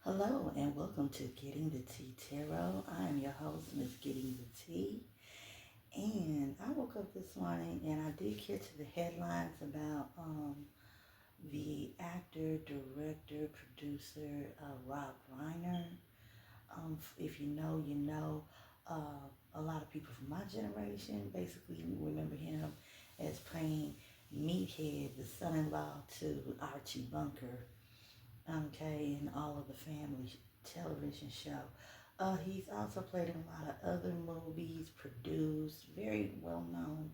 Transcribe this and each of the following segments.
Hello and welcome to Getting the Tea Tarot. I am your host, Miss Getting the Tea. And I woke up this morning and I did catch the headlines about the actor, director, producer, Rob Reiner. If you know, you know. A lot of people from my generation basically remember him as playing Meathead, the son-in-law to Archie Bunker, okay, and all of the family television show. He's also played in a lot of other movies, produced, very well known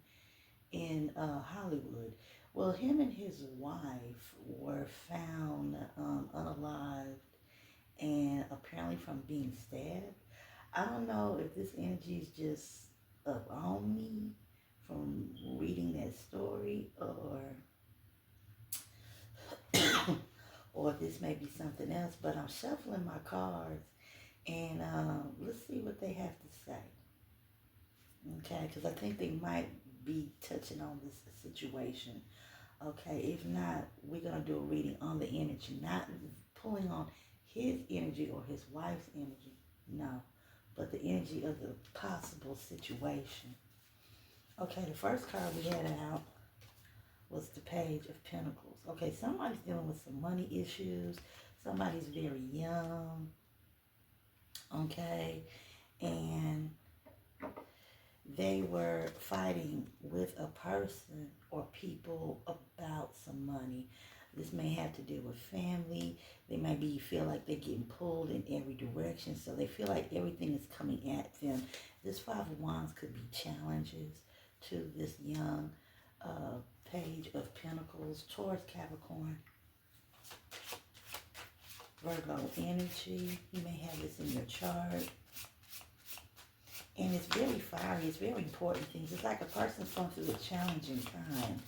in Hollywood. Well, him and his wife were found unalived and apparently from being stabbed. I don't know if this energy is just up on me from reading that story or this may be something else, but I'm shuffling my cards and let's see what they have to say. Okay, because I think they might be touching on this situation. Okay, if not, we're going to do a reading on the energy, not pulling on his energy or his wife's energy, no, but the energy of the possible situation. Okay, the first card we had out was the Page of Pentacles. Okay, somebody's dealing with some money issues. Somebody's very young. Okay, and they were fighting with a person or people about some money. This may have to do with family. They maybe feel like they're getting pulled in every direction, so they feel like everything is coming at them. This Five of Wands could be challenges to this young Page of Pentacles, Taurus, Capricorn, Virgo energy. You may have this in your chart. And it's very fiery. It's very important things. It's like a person's going through a challenging time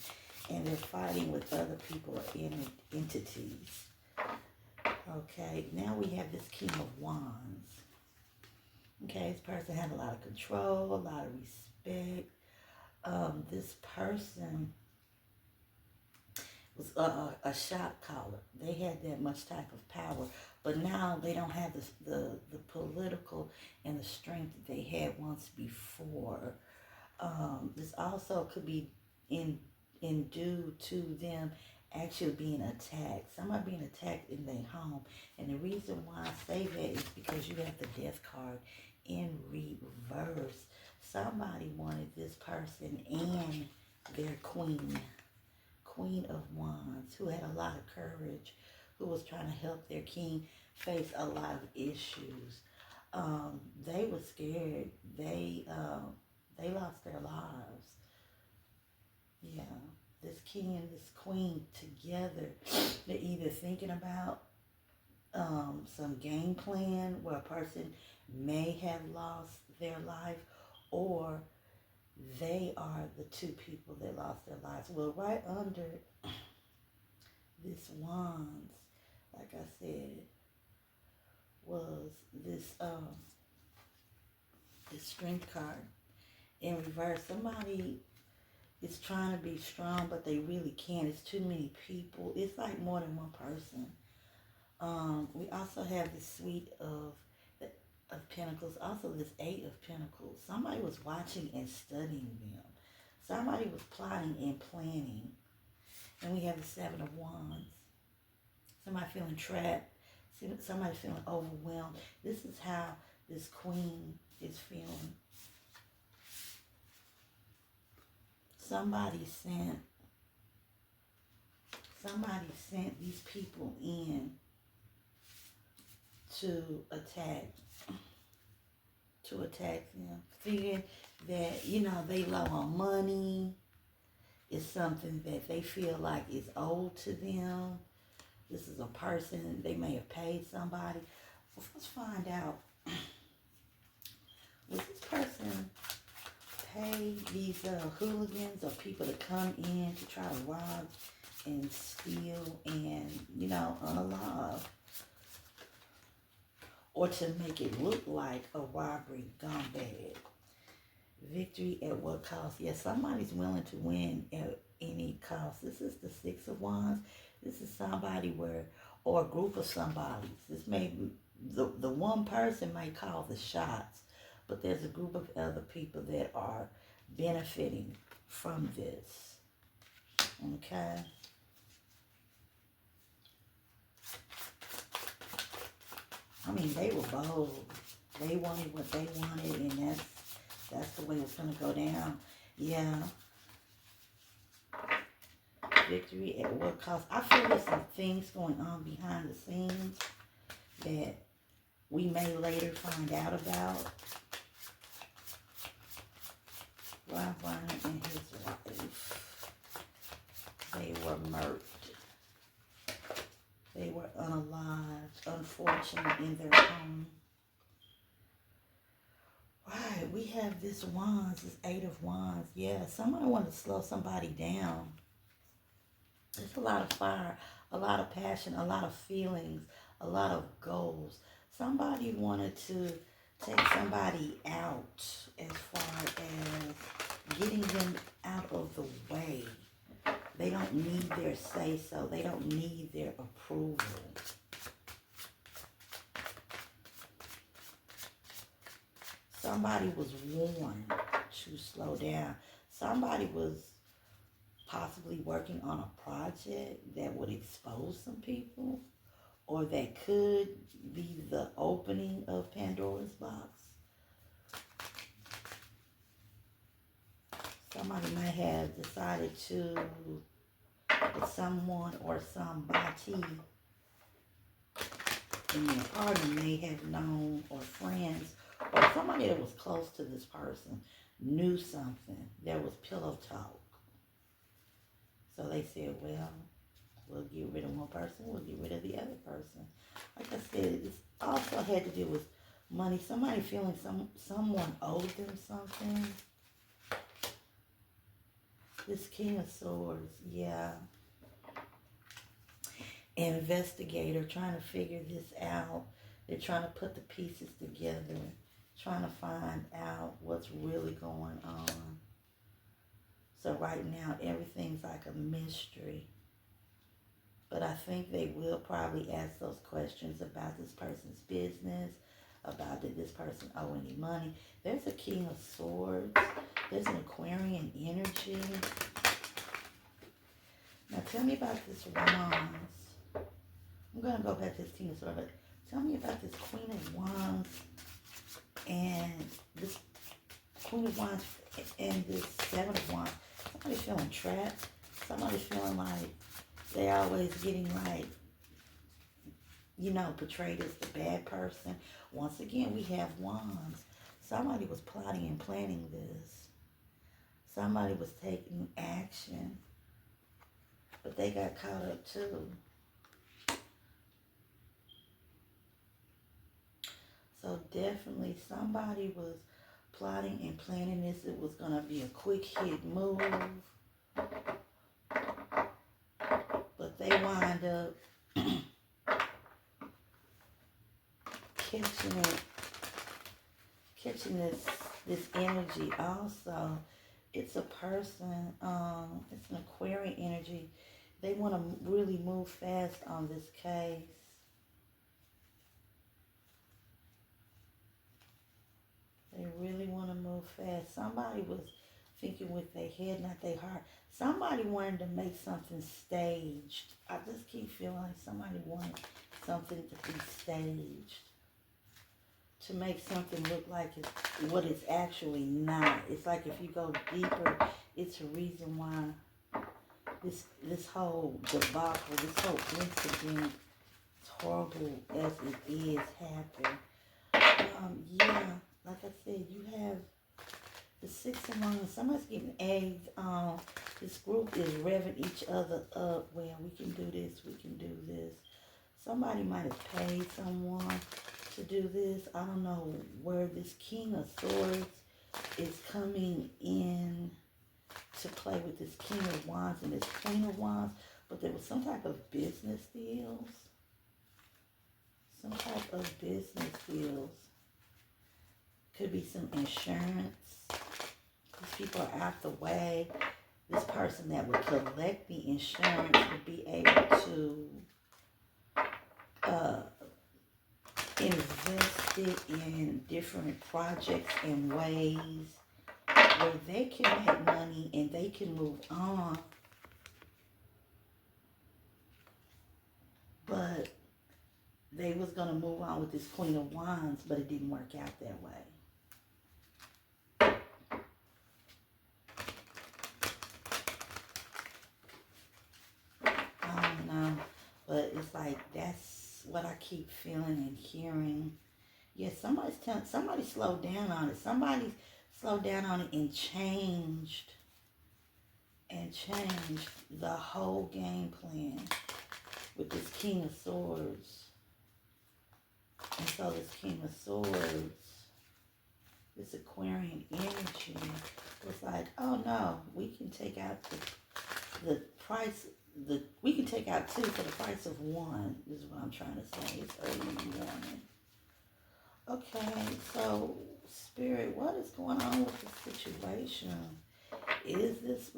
and they're fighting with other people or entities. Okay, now we have this King of Wands. Okay, this person has a lot of control, a lot of respect. This person was a shot caller. They had that much type of power, but now they don't have the political and the strength that they had once before. This also could be in due to them actually being attacked. Somebody being attacked in their home. And the reason why I say that is because you have the Death card in reverse. Somebody wanted this person and their Queen of Wands, who had a lot of courage, who was trying to help their king face a lot of issues. They were scared. They lost their lives. Yeah, this king and this queen together, they're either thinking about some game plan where a person may have lost their life, or they are the two people that lost their lives. Well, right under this wands, like I said, was this strength card in reverse. Somebody is trying to be strong, but they really can't. It's too many people. It's like more than one person. We also have the Suite of Pentacles, also this Eight of Pentacles. Somebody was watching and studying them. Somebody was plotting and planning. And we have the Seven of Wands. Somebody feeling trapped. Somebody feeling overwhelmed. This is how this queen is feeling. Somebody sent these people in to attack them, figuring that, they low on money. It's something that they feel like is owed to them. This is a person, they may have paid somebody. Well, let's find out. Was this person pay these hooligans or people to come in to try to rob and steal and, unalive? Or to make it look like a robbery gone bad. Victory at what cost? Yes, somebody's willing to win at any cost. This is the Six of Wands. This is somebody or a group of somebody. This may the one person may call the shots, but there's a group of other people that are benefiting from this. Okay. I mean, they were bold. They wanted what they wanted, and that's the way it's gonna go down. Yeah. Victory at what cost? I feel there's some things going on behind the scenes that we may later find out about. Reiner and his wife, they were murdered. They were unalived, unfortunate in their home. Right, we have this wands, this 8 of wands. Yeah, somebody wanted to slow somebody down. There's a lot of fire, a lot of passion, a lot of feelings, a lot of goals. Somebody wanted to take somebody out as far as getting them out of the way. They don't need their say-so. They don't need their approval. Somebody was warned to slow down. Somebody was possibly working on a project that would expose some people, or that could be the opening of Pandora's box. Somebody might have decided to, someone or somebody in their party may have known, or friends, or somebody that was close to this person knew something. There was pillow talk. So they said, well, we'll get rid of one person, we'll get rid of the other person. Like I said, this also had to do with money. Somebody feeling someone owed them something. This King of Swords, yeah. Investigator trying to figure this out. They're trying to put the pieces together, trying to find out what's really going on. So right now, everything's like a mystery. But I think they will probably ask those questions about this person's business, about did this person owe any money. There's a King of Swords. There's an Aquarian energy. Now tell me about this Wands. I'm going to go back to this King of Swords, but tell me about this Queen of Wands and this Queen of Wands and this Seven of Wands. Somebody feeling trapped. Somebody feeling like they're always getting like, portrayed as the bad person. Once again, we have Wands. Somebody was plotting and planning this. Somebody was taking action. But they got caught up too. So definitely somebody was plotting and planning this. It was going to be a quick hit move. But they wind up catching this energy also. It's a person, it's an Aquarian energy. They want to really move fast on this case. They really want to move fast. Somebody was thinking with their head, not their heart. Somebody wanted to make something staged. I just keep feeling like somebody wanted something to be staged. To make something look like it's what it's actually not. It's like if you go deeper, it's a reason why this whole debacle, this whole incident, as horrible as it is, happened. Yeah, like I said, you have the Six of Wands. Somebody's getting egged. This group is revving each other up. Well, we can do this. We can do this. Somebody might have paid someone to do this. I don't know where this King of Swords is coming in to play with this King of Wands and this Queen of Wands, but there was some type of business deals. Some type of business deals. Could be some insurance. These people are out the way. This person that would collect the insurance would be able to uh, invested in different projects and ways where they can make money and they can move on. But they was going to move on with this Queen of Wands, but it didn't work out that way. I don't know, but it's like that's what I keep feeling and hearing. Yeah, somebody slowed down on it. Somebody slowed down on it and changed the whole game plan with this King of Swords. And so this King of Swords, this Aquarian energy was like, oh no, we can take out the price, we can take out two for the price of one, is what I'm trying to say. It's early in the morning. Okay, so Spirit, what is going on with the situation? Is this,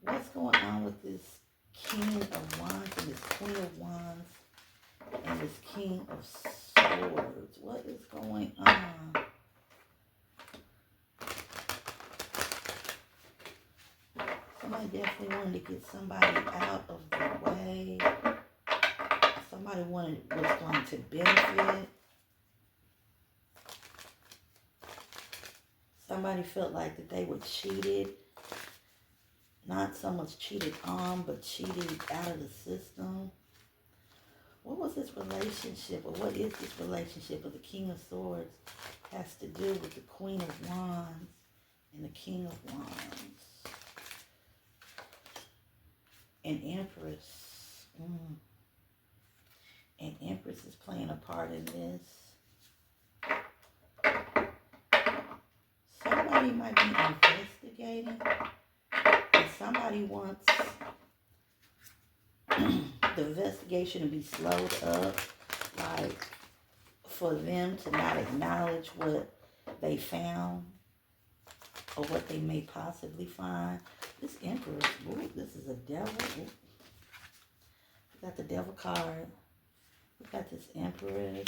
what's going on with this King of Wands and this Queen of Wands and this King of Swords? What is going on? Somebody definitely wanted to get somebody out of the way. Somebody was going to benefit. Somebody felt like that they were cheated. Not so much cheated on, but cheated out of the system. What was this relationship, or what is this relationship of the King of Swords has to do with the Queen of Wands and the King of Wands? And Empress. And Empress is playing a part in this. Somebody might be investigating. And somebody wants the investigation to be slowed up. Like, for them to not acknowledge what they found or what they may possibly find. This Empress, ooh, this is a devil. Ooh. We got the devil card. We got this Empress.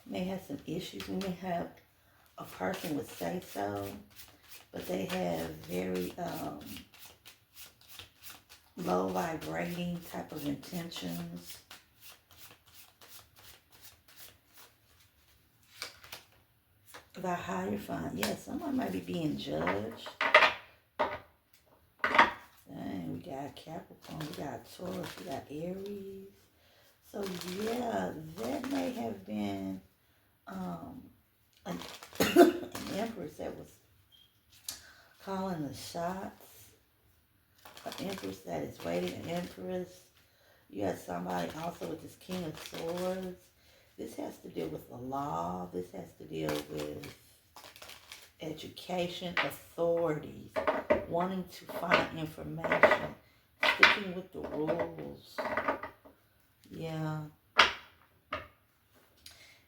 May have some issues. We may have a person would say so, but they have very low vibrating type of intentions. The Hierophant. Yeah, someone might be being judged. Dang, we got Capricorn, we got Taurus, we got Aries. So yeah, that may have been an Empress that was calling the shots. An Empress that is waiting, an Empress. You got somebody also with this King of Swords. This has to deal with the law. This has to deal with education, authorities, wanting to find information, sticking with the rules. Yeah.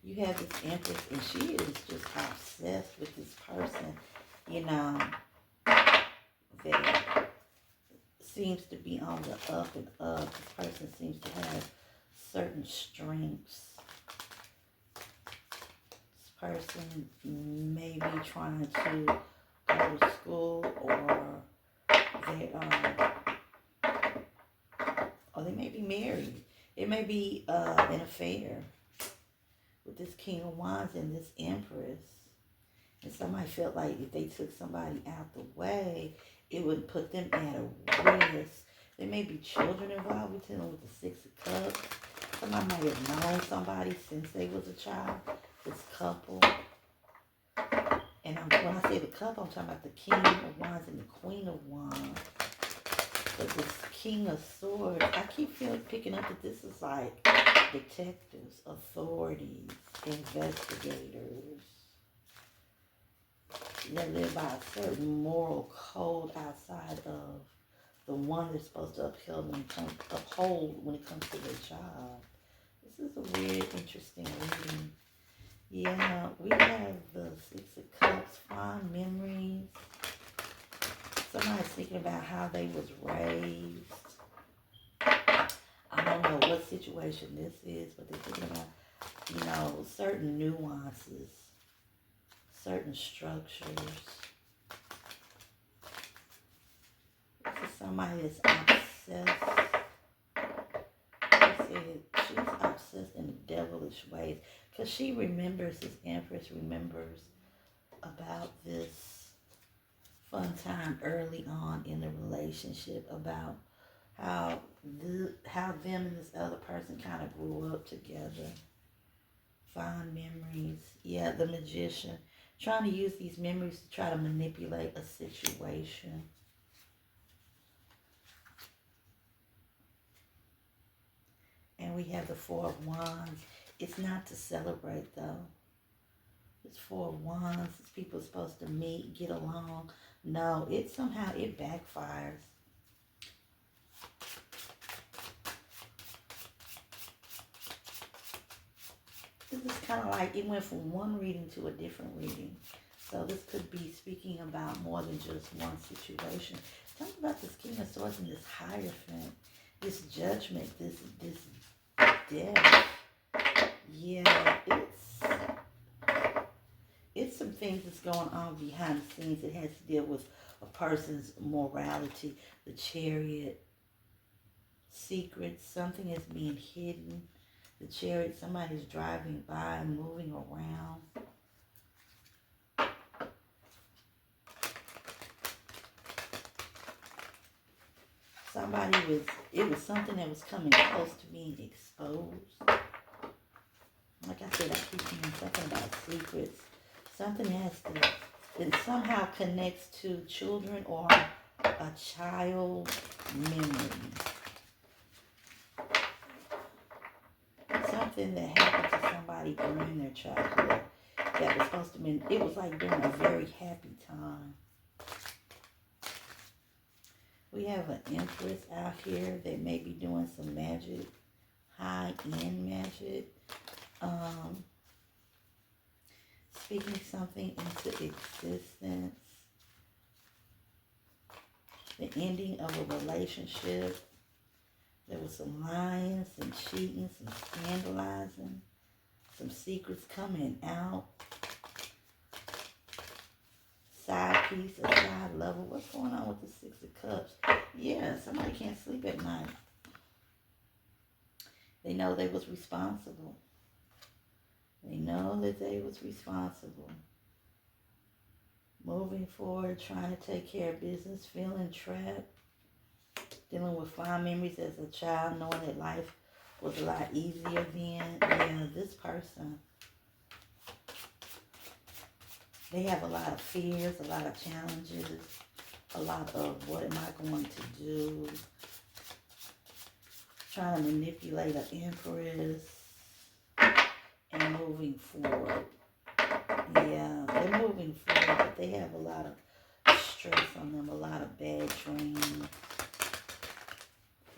You have this Empress, and she is just obsessed with this person, you know, that seems to be on the up and up. This person seems to have certain strengths. This person may be trying to go to school, or they may be married. It may be an affair with this King of Wands and this Empress. And somebody felt like if they took somebody out the way, it would put them at a risk. There may be children involved. We're dealing with the Six of Cups. Somebody might have known somebody since they was a child. This couple. And when I say the couple, I'm talking about the King of Wands and the Queen of Wands. But this King of Swords, I keep picking up that this is like detectives, authorities, investigators. They live by a certain moral code outside of the one they're supposed to uphold when it comes to their job. This is a weird, interesting reading. Yeah, we have the Six of Cups, fond memories. Somebody's thinking about how they was raised. situation this is, but they're thinking about, you know, certain nuances, certain structures. This is somebody that's obsessed. They said she's obsessed in devilish ways because she remembers, this Empress remembers about this fun time early on in the relationship, about how them and this other person kind of grew up together. Fond memories. Yeah, the Magician. Trying to use these memories to try to manipulate a situation. And we have the Four of Wands. It's not to celebrate though. It's Four of Wands. It's people supposed to meet, get along. No, it somehow it backfires. This is kind of like it went from one reading to a different reading. So this could be speaking about more than just one situation. Talk about this King of Swords and this Hierophant, this Judgment, this death. Yeah, it's some things that's going on behind the scenes. It has to deal with a person's morality, the Chariot, secrets, something is being hidden. The Chariot, somebody's driving by, moving around. It was something that was coming close to being exposed. Like I said, I keep hearing something about secrets. Something has to, it somehow connects to children or a child memory. Something that happened to somebody during their childhood that was supposed to be, it was like during a very happy time. We have an Empress out here that may be doing some magic, high-end magic. Speaking something into existence. The ending of a relationship. There was some lying, some cheating, some scandalizing, some secrets coming out. Side piece, a side level. What's going on with the Six of Cups? Yeah, somebody can't sleep at night. They know they was responsible. They know that they was responsible. Moving forward, trying to take care of business, feeling trapped. Dealing with fond memories as a child, knowing that life was a lot easier then. Yeah, this person, they have a lot of fears, a lot of challenges, a lot of what am I going to do? Trying to manipulate an Empress and moving forward. Yeah, they're moving forward, but they have a lot of stress on them, a lot of bad dreams,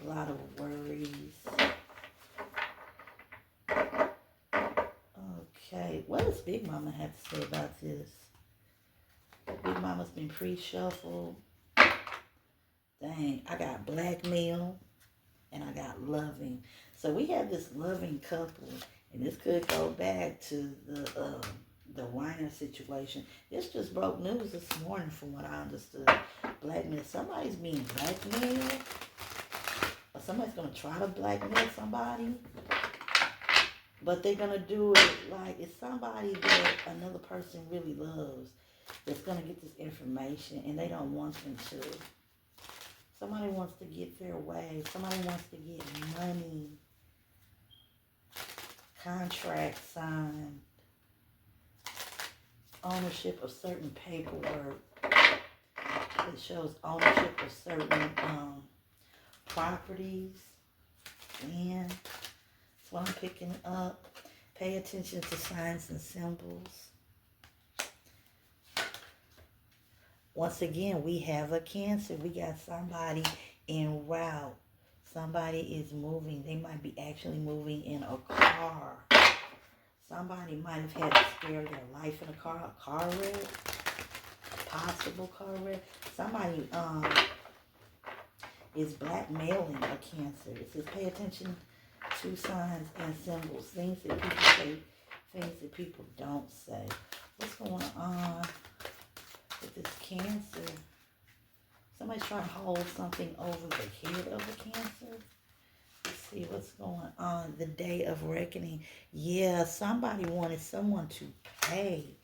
a lot of worries. Okay, what does Big Mama have to say about this? Big Mama's been pre-shuffled. Dang, I got blackmail and I got loving. So we have this loving couple, and this could go back to the Reiner situation. This just broke news this morning from what I understood. Blackmail. Somebody's being blackmailed. Or somebody's going to try to blackmail somebody. But they're going to do it like it's somebody that another person really loves that's going to get this information and they don't want them to. Somebody wants to get their way. Somebody wants to get money. Contract signed. Ownership of certain paperwork. It shows ownership of certain properties. Land. That's what I'm picking up. Pay attention to signs and symbols. Once again, we have a Cancer. We got somebody en route. Somebody is moving. They might be actually moving in a car. Somebody might have had to spare their life in a car wreck. Possible car wreck. Somebody is blackmailing a Cancer. It says pay attention Two signs and symbols. Things that people say, things that people don't say. What's going on with this Cancer? Somebody's trying to hold something over the head of the Cancer. Let's see what's going on. The day of reckoning. Yeah, somebody wanted someone to pay.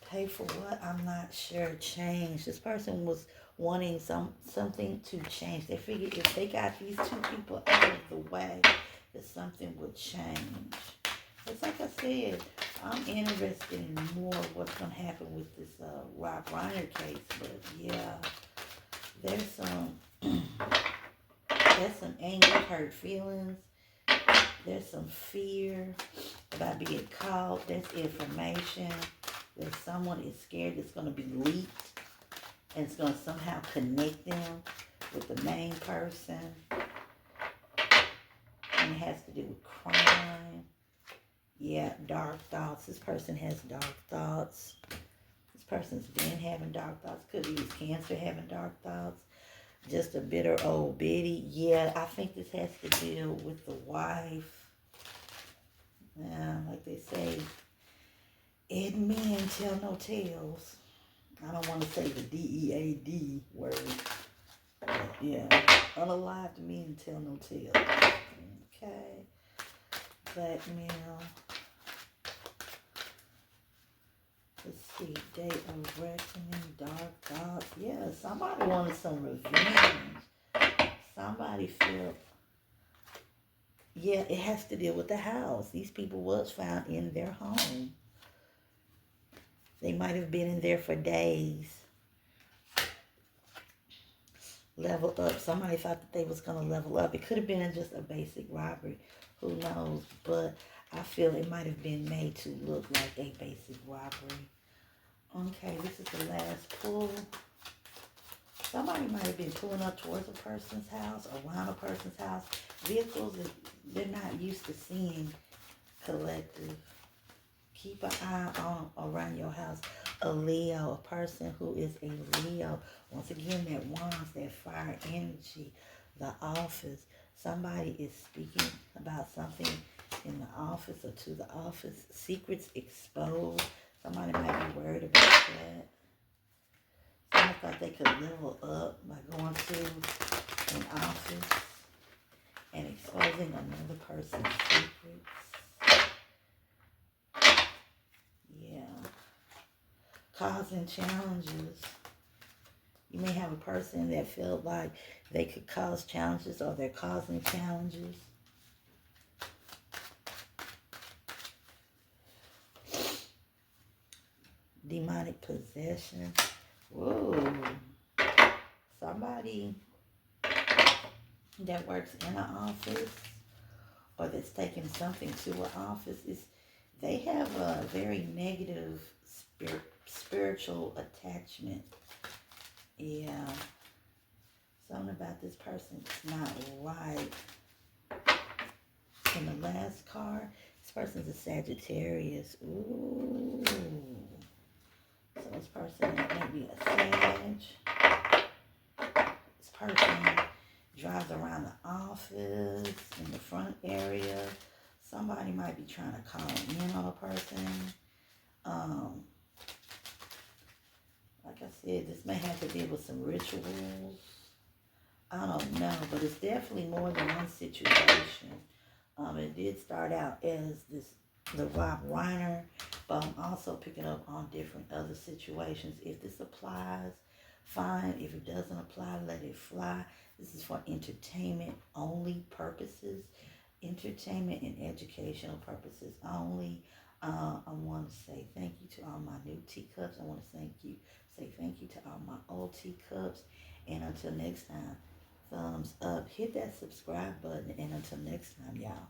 Pay for what? I'm not sure. Change. This person was wanting something to change. They figured if they got these two people out of the way, that something would change. It's like I said, I'm interested in more of what's going to happen with this Reiner case. But yeah, there's some anger, hurt feelings. There's some fear about being caught. There's information. There's someone is scared it's going to be leaked. And it's going to somehow connect them with the main person. And it has to do with crime. Yeah, dark thoughts. This person has dark thoughts. This person's been having dark thoughts. Could be this Cancer having dark thoughts. Just a bitter old biddy. Yeah, I think this has to deal with the wife. Yeah, like they say, Ed men tell no tales. I don't want to say the D-E-A-D word. But yeah, unalived men tell no tales. Okay. Blackmail. Let's see. Day of reckoning. Dark thoughts. Yeah, somebody wanted some revenge. Somebody felt... Yeah, it has to deal with the house. These people was found in their home. They might have been in there for days. Level up. Somebody thought that they was going to level up. It could have been just a basic robbery. Who knows? But I feel it might have been made to look like a basic robbery. Okay, this is the last pull. Somebody might have been pulling up towards a person's house, around a person's house. Vehicles that they're not used to seeing collective. Keep an eye on around your house. A Leo, a person who is a Leo. Once again, that wands, that fire energy. The office. Somebody is speaking about something in the office or to the office. Secrets exposed. Somebody might be worried about that. Somebody thought they could level up by going to an office and exposing another person's secrets. Yeah. Causing challenges. You may have a person that felt like they could cause challenges or they're causing challenges. Demonic possession. Whoa. Somebody that works in an office or that's taking something to an office, they have a very negative spiritual attachment. Yeah. Something about this person is not right. In the last card, this person's a Sagittarius. Ooh. So this person may be a Sag. This person drives around the office in the front area. Somebody might be trying to call in on a person. Like I said, this may have to deal with some rituals. I don't know, but it's definitely more than one situation. It did start out as the Rob Reiner, but I'm also picking up on different other situations. If this applies, fine. If it doesn't apply, let it fly. This is for entertainment only purposes. Entertainment and educational purposes only. I want to say thank you to all my new teacups. I want to say thank you to all my old teacups. And until next time, thumbs up. Hit that subscribe button. And until next time, y'all.